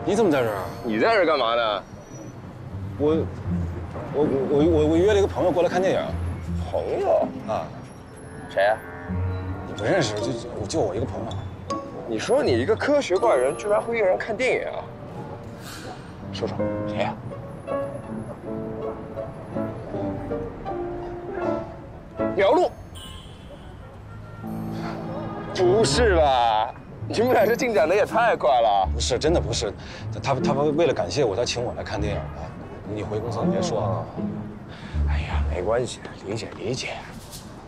你怎么在这儿？你在这儿干嘛呢？我约了一个朋友过来看电影。朋友啊？谁呀？你不认识？就我一个朋友。你说你一个科学怪人，居然会约人看电影啊？说说谁呀？苗路。不是吧？你们俩这进展的也太快了。不是，真的不是。他为了感谢我，他请我来看电影的。你回公司你别说啊。哎呀，没关系，理解理解。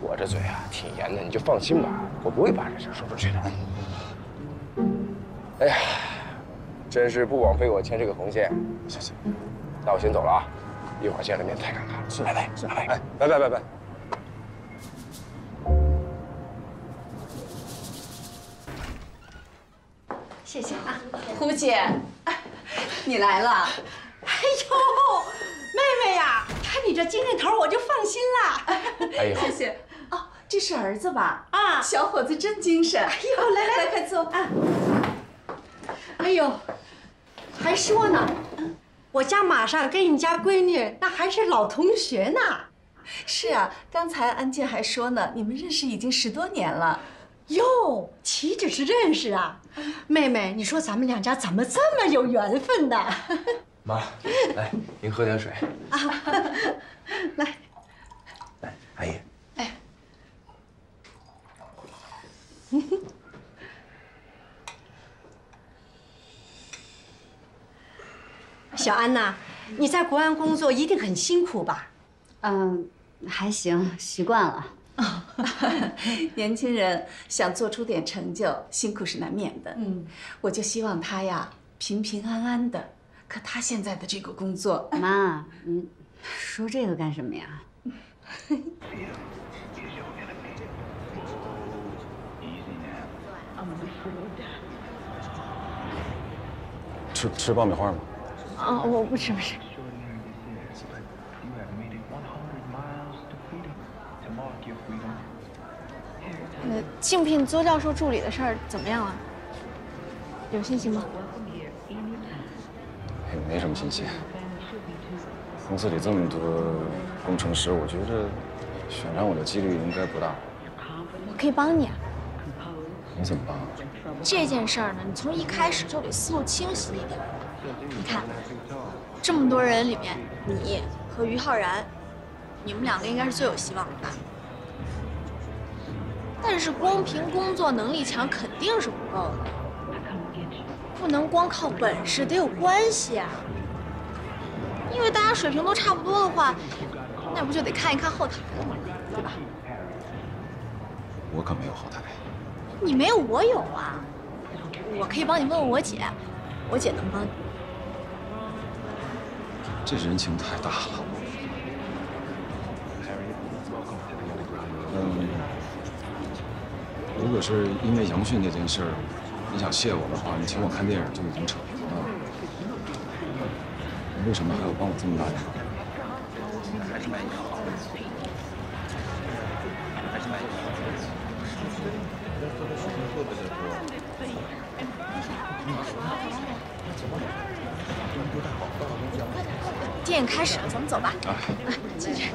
我这嘴啊挺严的，你就放心吧，我不会把这事说出去的。哎呀，真是不枉费我牵这个红线。行，那我先走了啊，一会儿见了面太尴尬了。是，拜拜，拜拜，哎，拜。谢谢啊，胡姐，你来了。哎呦，妹妹呀，看你这精神头，我就放心了。哎呦，谢谢。哦，这是儿子吧？啊，小伙子真精神。哎呦，来，快坐啊。哎呦，还说呢，我家马上跟你家闺女那还是老同学呢。是啊，刚才安建还说呢，你们认识已经10多年了。哟，岂止是认识啊！妹妹，你说咱们两家怎么这么有缘分呢？妈，来，您喝点水。啊，来，阿姨。哎，小安呐，你在国安工作一定很辛苦吧？还行，习惯了。年轻人想做出点成就，辛苦是难免的。我就希望他呀平平安安的。可他现在的这个工作，妈，你说这个干什么呀？吃爆米花吗？啊，我不吃。竞聘邹教授助理的事儿怎么样了？有信心吗？没什么信心。公司里这么多工程师，我觉得选上我的几率应该不大。我可以帮你啊。你怎么帮？这件事儿呢，你从一开始就得思路清晰一点。你看，这么多人里面，你和于浩然，你们两个应该是最有希望的吧？但是光凭工作能力强肯定是不够的，不能光靠本事，得有关系啊。因为大家水平都差不多的话，那不就得看一看后台了吗？对吧？我可没有后台。你没有，我有啊。我可以帮你问问我姐，我姐能帮你。这人情太大了。如果是因为杨迅那件事儿，你想谢我的话，你请我看电影就已经扯平了。你为什么还要帮我这么大的忙？电影开始了，咱们走吧。啊，进去。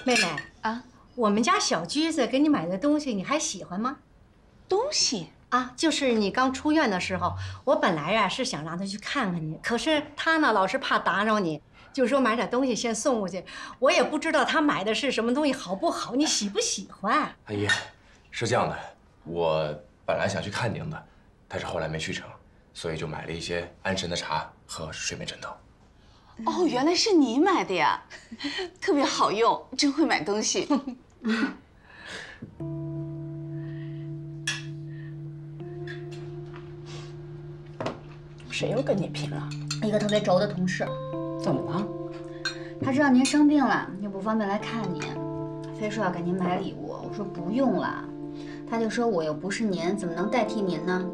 妹妹啊，我们家小橘子给你买的东西，你还喜欢吗？东西啊，就是你刚出院的时候，我本来呀是想让他去看看你，可是他呢老是怕打扰你，就说买点东西先送过去。我也不知道他买的是什么东西好不好，你喜不喜欢？阿姨，是这样的，我本来想去看您的，但是后来没去成，所以就买了一些安神的茶和睡眠枕头。哦，原来是你买的呀，特别好用，真会买东西。谁又跟你拼了？一个特别轴的同事。怎么了？他知道您生病了，又不方便来看您，非说要给您买礼物。我说不用了，他就说我又不是您，怎么能代替您呢？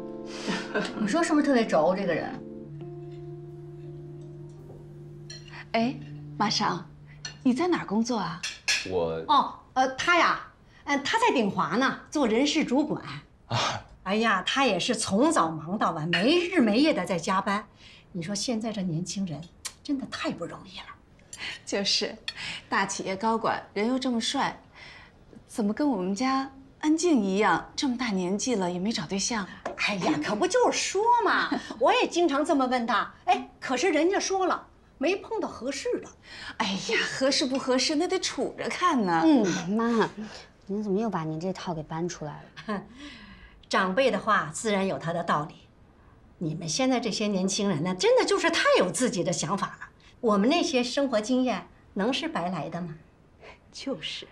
你说是不是特别轴这个人？哎，马上，你在哪儿工作啊？他呀，他在鼎华呢，做人事主管。啊，哎呀，他也是从早忙到晚，没日没夜的在加班。你说现在这年轻人，真的太不容易了。就是，大企业高管，人又这么帅，怎么跟我们家安静一样，这么大年纪了也没找对象？哎呀，可不就是说嘛，我也经常这么问他。哎，可是人家说了，没碰到合适的。哎呀，合适不合适那得处着看呢。妈，您怎么又把您这套给搬出来了？长辈的话自然有他的道理。你们现在这些年轻人呢，真的就是太有自己的想法了。我们那些生活经验能是白来的吗？就是。